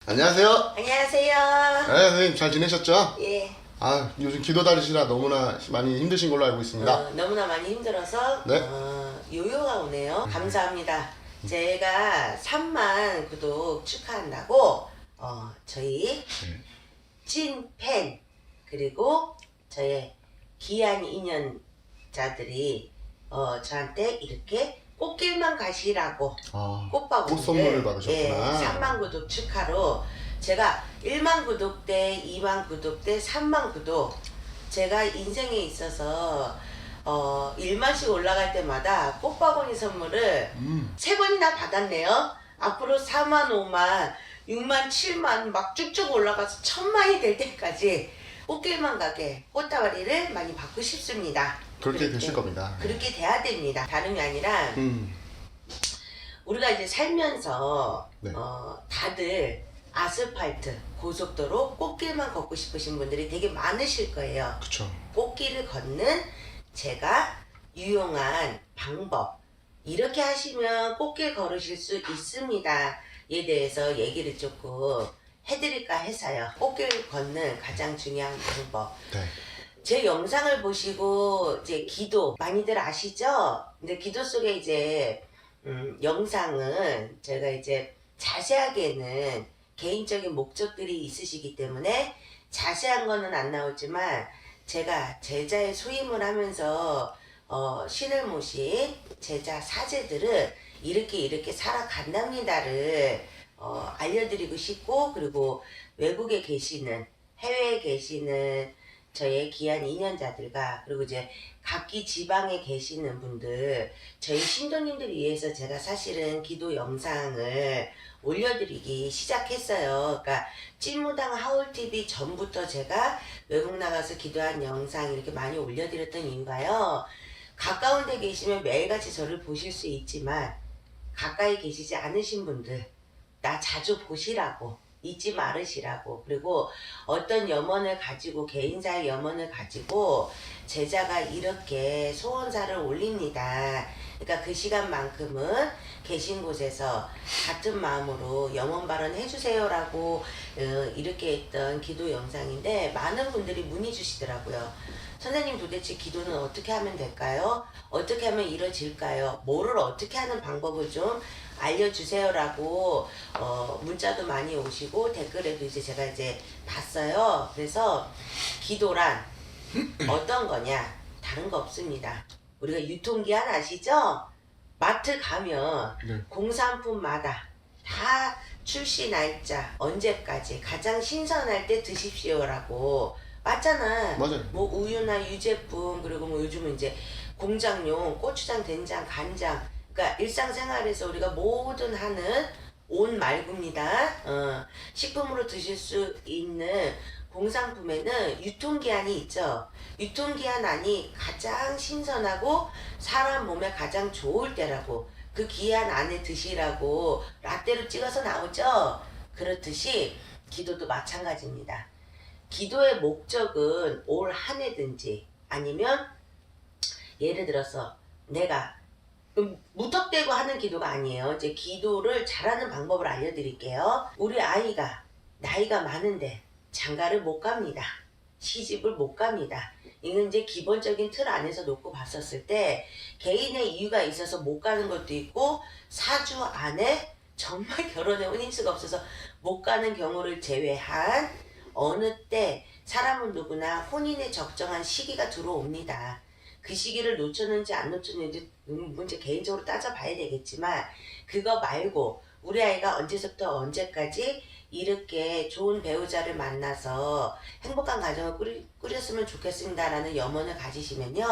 안녕하세요. 안녕하세요. 네, 선생님 잘 지내셨죠? 예. 아, 요즘 기도 다니시라 너무나 많이 힘드신 걸로 알고 있습니다. 너무나 많이 힘들어서 네. 요요가 오네요. 감사합니다. 제가 3만 구독 축하한다고 저희 찐팬 그리고 저의 귀한 인연자들이 저한테 이렇게 꽃길만 가시라고 꽃바구니를 꽃 선물을 받으셨구나. 예, 3만 구독 축하로 제가 1만 구독 때 2만 구독 때 3만 구독 제가 인생에 있어서 1만씩 올라갈 때마다 꽃바구니 선물을 3번이나 받았네요. 앞으로 4만 5만 6만 7만 막 쭉쭉 올라가서 1000만이 될 때까지 꽃길만 가게 꽃다발이를 많이 받고 싶습니다. 그렇게 되실 겁니다. 그렇게 돼야 됩니다. 다름이 아니라 우리가 이제 살면서 네. 다들 아스팔트, 고속도로, 꽃길만 걷고 싶으신 분들이 되게 많으실 거예요. 그쵸. 꽃길을 걷는 제가 유용한 방법 이렇게 하시면 꽃길 걸으실 수 있습니다. 에 대해서 얘기를 조금 해드릴까 해서요. 꽃길 걷는 가장 중요한 방법. 네. 제 영상을 보시고 이제 기도 많이들 아시죠? 근데 기도 속에 이제 영상은 제가 이제 자세하게는 개인적인 목적들이 있으시기 때문에 자세한 거는 안 나오지만 제가 제자의 소임을 하면서 신을 모신 제자 사제들은 이렇게 살아간답니다를 알려드리고 싶고, 그리고 외국에 계시는 해외에 계시는 저의 귀한 인연자들과 그리고 이제 각기 지방에 계시는 분들 저희 신도님들 위해서 제가 사실은 기도 영상을 올려드리기 시작했어요. 그러니까 찐무당 하울TV 전부터 제가 외국 나가서 기도한 영상 이렇게 많이 올려드렸던 이유가요. 가까운 데 계시면 매일같이 저를 보실 수 있지만 가까이 계시지 않으신 분들 나 자주 보시라고, 잊지 말으시라고, 그리고 어떤 염원을 가지고 개인사의 염원을 가지고 제자가 이렇게 소원사를 올립니다. 그러니까 그 시간만큼은 계신 곳에서 같은 마음으로 염원 발언 해주세요라고 이렇게 했던 기도 영상인데 많은 분들이 문의 주시더라고요. 선생님 도대체 기도는 어떻게 하면 될까요? 어떻게 하면 이루어질까요? 뭐를 어떻게 하는 방법을 좀 알려주세요라고 문자도 많이 오시고 댓글에도 이제 제가 이제 봤어요. 그래서 기도란 어떤 거냐? 다른 거 없습니다. 우리가 유통기한 아시죠? 마트 가면 네. 공산품마다 다 출시 날짜 언제까지 가장 신선할 때 드십시오라고 맞잖아. 맞아요. 뭐 우유나 유제품 그리고 뭐 요즘은 이제 공장용 고추장, 된장, 간장 그러니까 일상생활에서 우리가 모든 하는 온 말구입니다. 식품으로 드실 수 있는 공산품에는 유통기한이 있죠. 유통기한 안이 가장 신선하고 사람 몸에 가장 좋을 때라고 그 기한 안에 드시라고 라떼로 찍어서 나오죠. 그렇듯이 기도도 마찬가지입니다. 기도의 목적은 올 한 해든지 아니면 예를 들어서 내가 무턱대고 하는 기도가 아니에요. 이제 기도를 잘하는 방법을 알려드릴게요. 우리 아이가 나이가 많은데 장가를 못 갑니다. 시집을 못 갑니다. 이건 이제 기본적인 틀 안에서 놓고 봤었을 때 개인의 이유가 있어서 못 가는 것도 있고 사주 안에 정말 결혼에 혼인수가 없어서 못 가는 경우를 제외한 어느 때 사람은 누구나 혼인에 적정한 시기가 들어옵니다. 그 시기를 놓쳤는지 안 놓쳤는지 문제 개인적으로 따져봐야 되겠지만 그거 말고 우리 아이가 언제서부터 언제까지 이렇게 좋은 배우자를 만나서 행복한 가정을 꾸렸으면 좋겠습니다라는 염원을 가지시면요.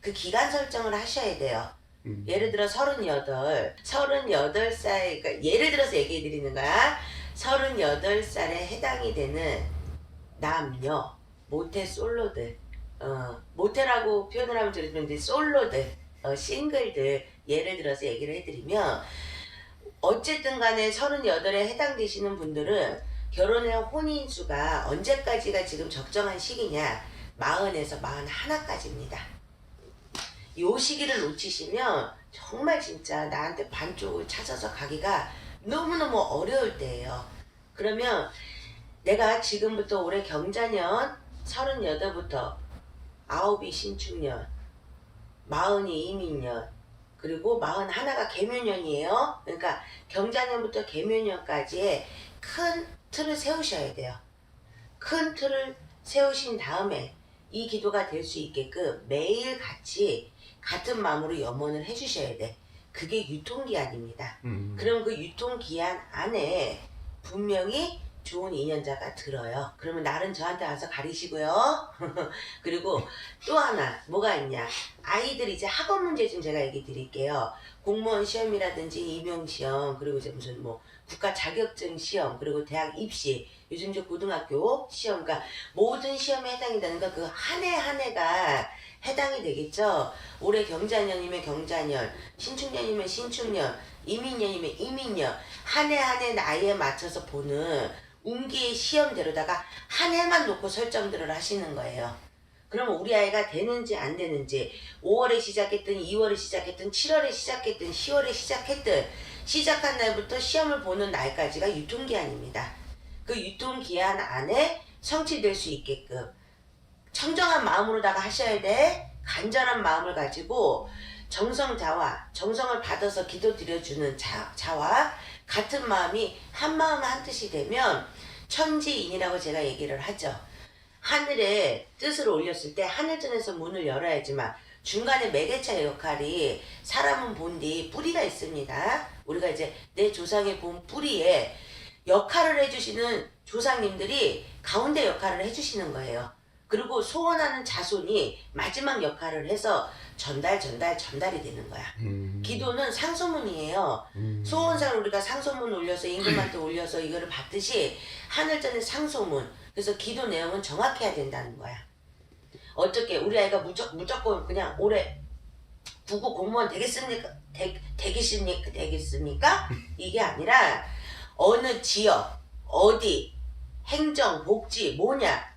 그 기간 설정을 하셔야 돼요. 예를 들어 38살, 그러니까 예를 들어서 얘기해 드리는 거야. 38살에 해당이 되는 남녀, 모태 솔로들, 모태라고 표현을 하면 좋은데 솔로들, 싱글들 예를 들어서 얘기를 해드리면 어쨌든 간에 38에 해당되시는 분들은 결혼의 혼인수가 언제까지가 지금 적정한 시기냐 40에서 41까지입니다. 요 시기를 놓치시면 정말 진짜 나한테 반쪽을 찾아서 가기가 너무너무 어려울 때예요. 그러면 내가 지금부터 올해 경자년 38부터 9이 신축년, 40이 이민년, 그리고 41가 계묘년이에요. 그러니까 경자년부터 계묘년까지의 큰 틀을 세우셔야 돼요. 큰 틀을 세우신 다음에 이 기도가 될 수 있게끔 매일 같이 같은 마음으로 염원을 해주셔야 돼. 그게 유통기한입니다. 그럼 그 유통기한 안에 분명히 좋은 인연자가 들어요. 그러면 날은 저한테 와서 가리시고요. 그리고 또 하나 뭐가 있냐. 아이들 이제 학업 문제 좀 제가 얘기 드릴게요. 공무원 시험이라든지 임용시험, 그리고 이제 무슨 뭐 국가 자격증 시험, 그리고 대학 입시, 요즘 이제 고등학교 시험, 그러니까 모든 시험에 해당이 되는 거 그 한 해 한 해가 해당이 되겠죠. 올해 경자년이면 경자년, 신축년이면 신축년, 이민년이면 이민년, 한 해 한 해 나이에 맞춰서 보는 운기의 시험대로다가 한 해만 놓고 설정들을 하시는 거예요. 그러면 우리 아이가 되는지 안 되는지 5월에 시작했든 2월에 시작했든 7월에 시작했든 10월에 시작했든 시작한 날부터 시험을 보는 날까지가 유통기한입니다. 그 유통기한 안에 성취될 수 있게끔 청정한 마음으로다가 하셔야 돼. 간절한 마음을 가지고 정성자와 정성을 받아서 기도 드려주는 자와 같은 마음이 한 마음 한 뜻이 되면 천지인이라고 제가 얘기를 하죠. 하늘에 뜻을 올렸을 때 하늘전에서 문을 열어야지만 중간에 매개차의 역할이 사람은 본디 뿌리가 있습니다. 우리가 이제 내 조상의 본 뿌리에 역할을 해주시는 조상님들이 가운데 역할을 해주시는 거예요. 그리고 소원하는 자손이 마지막 역할을 해서 전달이 되는 거야. 기도는 상소문이에요. 소원사를 우리가 상소문 올려서 임금한테 올려서 이거를 받듯이 하늘전에 상소문. 그래서 기도 내용은 정확해야 된다는 거야. 어떻게 우리 아이가 무조건 그냥 올해 국어 공무원 되겠습니까? 되겠습니까? 이게 아니라 어느 지역, 어디, 행정, 복지, 뭐냐,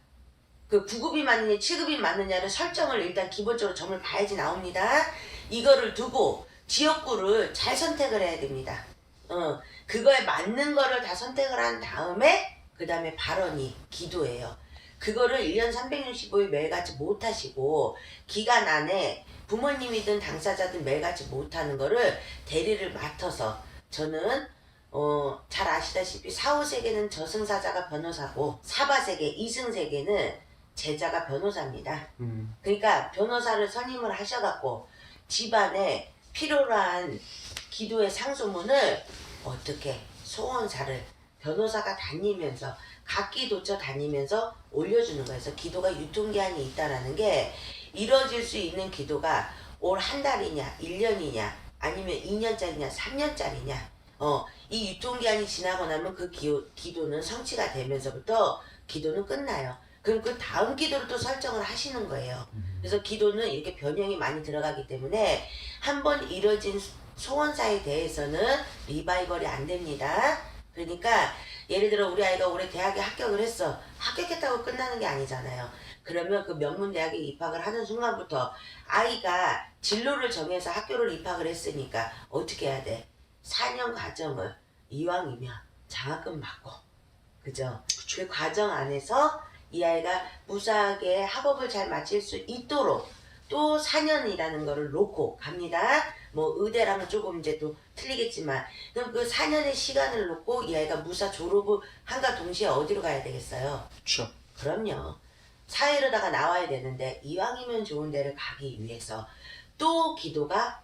그 9급이 맞느냐 7급이 맞느냐를 설정을 일단 기본적으로 점을 봐야지 나옵니다. 이거를 두고 지역구를 잘 선택을 해야 됩니다. 그거에 맞는 거를 다 선택을 한 다음에 그 다음에 발언이 기도예요. 그거를 1년 365일 매일같이 못하시고 기간 안에 부모님이든 당사자든 매일같이 못하는 거를 대리를 맡아서 저는 잘 아시다시피 사후세계는 저승사자가 변호사고 사바세계 이승세계는 제자가 변호사입니다. 그러니까 변호사를 선임을 하셔갖고 집안에 필요로 한 기도의 상소문을 어떻게 소원사를 변호사가 다니면서 각 기도처 다니면서 올려주는 거예요. 그래서 기도가 유통기한이 있다라는 게 이루어질 수 있는 기도가 올 한 달이냐 1년이냐 아니면 2년짜리냐 3년짜리냐 이 유통기한이 지나고 나면 그 기도는 성취가 되면서부터 기도는 끝나요. 그럼 그 다음 기도를 또 설정을 하시는 거예요. 그래서 기도는 이렇게 변형이 많이 들어가기 때문에 한번 이뤄진 소원사에 대해서는 리바이벌이 안 됩니다. 그러니까 예를 들어 우리 아이가 올해 대학에 합격을 했어. 합격했다고 끝나는 게 아니잖아요. 그러면 그 명문대학에 입학을 하는 순간부터 아이가 진로를 정해서 학교를 입학을 했으니까 어떻게 해야 돼? 4년 과정을 이왕이면 장학금 받고 그죠? 그 과정 안에서 이 아이가 무사하게 학업을 잘 마칠 수 있도록 또 4년이라는 거를 놓고 갑니다. 뭐 의대랑은 조금 이제 또 틀리겠지만 그럼 그 4년의 시간을 놓고 이 아이가 무사 졸업을 한가 동시에 어디로 가야 되겠어요? 그렇죠. 그럼요. 사회로다가 나와야 되는데 이왕이면 좋은 데를 가기 위해서 또 기도가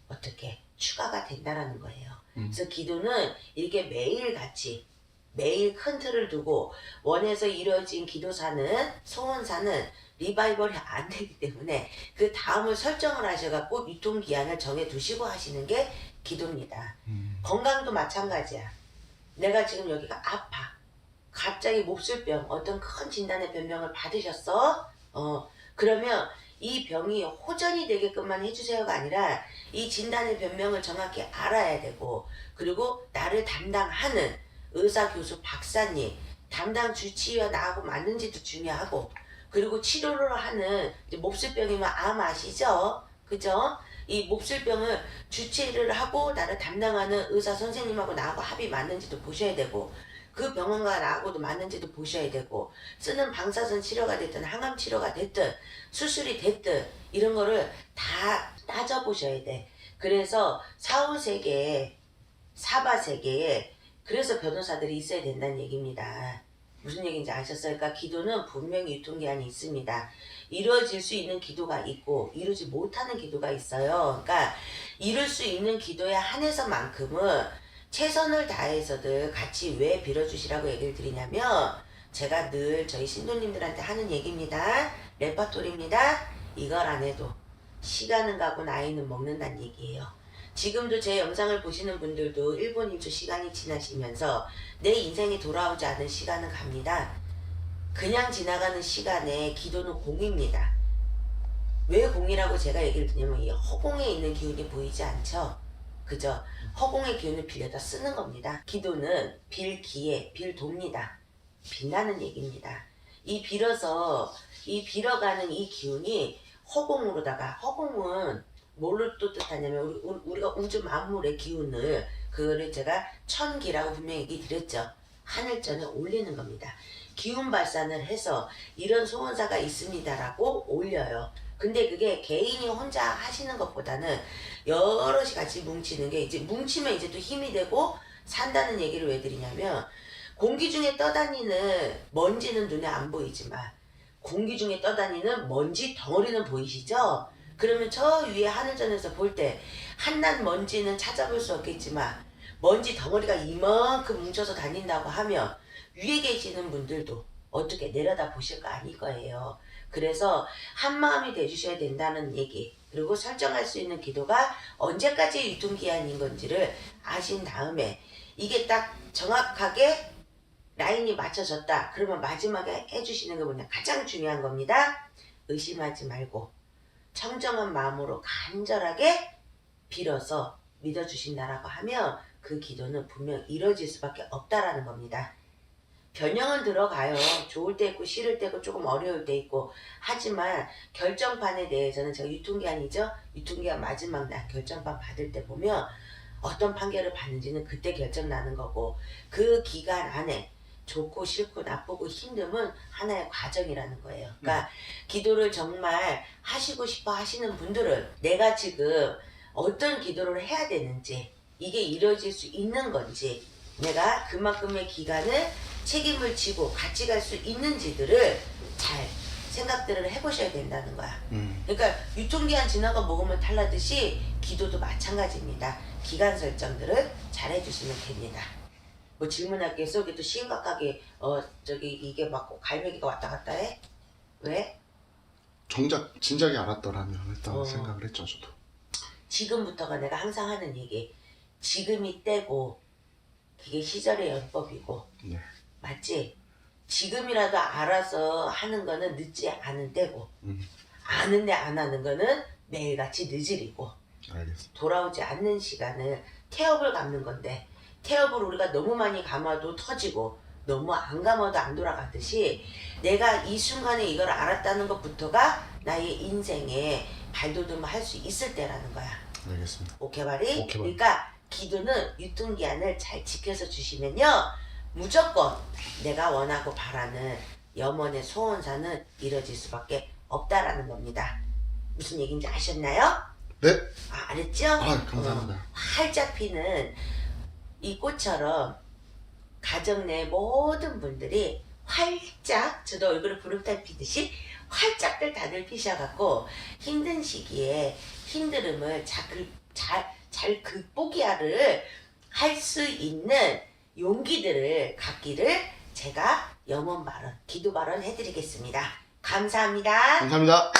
어떻게 추가가 된다라는 거예요. 그래서 기도는 이렇게 매일같이 매일 큰 틀을 두고 원해서 이루어진 기도사는 소원사는 리바이벌이 안 되기 때문에 그 다음을 설정을 하셔갖고 유통기한을 정해두시고 하시는 게 기도입니다. 건강도 마찬가지야. 내가 지금 여기가 아파. 갑자기 몹쓸병 어떤 큰 진단의 변명을 받으셨어. 그러면 이 병이 호전이 되게끔만 해주세요가 아니라 이 진단의 변명을 정확히 알아야 되고 그리고 나를 담당하는 의사, 교수, 박사님, 담당 주치의와 나하고 맞는지도 중요하고 그리고 치료를 하는 이제 몹쓸병이면 암 아시죠? 그죠? 이 몹쓸병을 주치의를 하고 나를 담당하는 의사 선생님하고 나하고 합이 맞는지도 보셔야 되고 그 병원과 나하고도 맞는지도 보셔야 되고 쓰는 방사선 치료가 됐든 항암 치료가 됐든 수술이 됐든 이런 거를 다 따져보셔야 돼. 그래서 사후세계에 사바세계에 그래서 변호사들이 있어야 된다는 얘기입니다. 무슨 얘기인지 아셨어요? 그러니까 기도는 분명히 유통기한이 있습니다. 이루어질 수 있는 기도가 있고 이루지 못하는 기도가 있어요. 그러니까 이룰 수 있는 기도에 한해서만큼은 최선을 다해서들 같이 왜 빌어주시라고 얘기를 드리냐면 제가 늘 저희 신도님들한테 하는 얘기입니다. 레파토리입니다. 이걸 안 해도 시간은 가고 나이는 먹는다는 얘기예요. 지금도 제 영상을 보시는 분들도 1분 1초 시간이 지나시면서 내 인생이 돌아오지 않은 시간은 갑니다. 그냥 지나가는 시간에 기도는 공입니다. 왜 공이라고 제가 얘기를 드리냐면 이 허공에 있는 기운이 보이지 않죠? 그죠? 허공의 기운을 빌려다 쓰는 겁니다. 기도는 빌기에 빌도입니다. 빛나는 얘기입니다. 이 빌어가는 이 기운이 허공으로다가 허공은 뭘로 또 뜻하냐면 우리가 우주 만물의 기운을 그거를 제가 천기라고 분명히 얘기 드렸죠. 하늘전에 올리는 겁니다. 기운 발산을 해서 이런 소원사가 있습니다라고 올려요. 근데 그게 개인이 혼자 하시는 것보다는 여럿이 같이 뭉치는 게 이제 뭉치면 이제 또 힘이 되고 산다는 얘기를 왜 드리냐면 공기 중에 떠다니는 먼지는 눈에 안 보이지만 공기 중에 떠다니는 먼지 덩어리는 보이시죠? 그러면 저 위에 하늘전에서 볼 때 한낱 먼지는 찾아볼 수 없겠지만 먼지 덩어리가 이만큼 뭉쳐서 다닌다고 하면 위에 계시는 분들도 어떻게 내려다 보실 거 아닐 거예요. 그래서 한마음이 돼주셔야 된다는 얘기 그리고 설정할 수 있는 기도가 언제까지 유통기한인 건지를 아신 다음에 이게 딱 정확하게 라인이 맞춰졌다. 그러면 마지막에 해주시는 게 뭐냐 가장 중요한 겁니다. 의심하지 말고 청정한 마음으로 간절하게 빌어서 믿어주신다라고 하면 그 기도는 분명 이루어질 수밖에 없다라는 겁니다. 변형은 들어가요. 좋을 때 있고 싫을 때 있고 조금 어려울 때 있고 하지만 결정판에 대해서는 제가 유통기한이죠. 유통기한 마지막 날 결정판 받을 때 보면 어떤 판결을 받는지는 그때 결정 나는 거고 그 기간 안에 좋고 싫고 나쁘고 힘듦은 하나의 과정이라는 거예요. 그러니까 기도를 정말 하시고 싶어 하시는 분들은 내가 지금 어떤 기도를 해야 되는지 이게 이루어질 수 있는 건지 내가 그만큼의 기간을 책임을 지고 같이 갈 수 있는지들을 잘 생각들을 해보셔야 된다는 거야. 그러니까 유통기한 지나가 먹으면 탈라듯이 기도도 마찬가지입니다. 기간 설정들을 잘 해주시면 됩니다. 뭐 질문할게요. 여기 또 심각하게 이게 막 갈매기가 왔다 갔다 해? 왜? 정작 진작에 알았더라면 했다고 생각을 했죠 저도. 지금부터가 내가 항상 하는 얘기. 지금이 때고 그게 시절의 연법이고 네. 맞지? 지금이라도 알아서 하는 거는 늦지 않은 때고 아는데 안 하는 거는 매일같이 늦으리고 알겠습니다. 돌아오지 않는 시간을 태엽을 감는 건데 태엽을 우리가 너무 많이 감아도 터지고 너무 안 감아도 안 돌아가듯이 내가 이 순간에 이걸 알았다는 것부터가 나의 인생에 발돋움을 할 수 있을 때라는 거야. 알겠습니다. 오케이 말이? 오케이, 그러니까 기도는 유통기한을 잘 지켜서 주시면요 무조건 내가 원하고 바라는 염원의 소원사는 이루어질 수밖에 없다라는 겁니다. 무슨 얘기인지 아셨나요? 네. 알았죠? 감사합니다. 활짝 피는 이 꽃처럼 가정 내 모든 분들이 활짝 저도 얼굴에 구름탄 피듯이 활짝들 다들 피셔갖고 힘든 시기에 힘듦을 잘 극복이야를 할 수 있는 용기들을 갖기를 제가 염원 발언, 기도 발언 해드리겠습니다. 감사합니다. 감사합니다.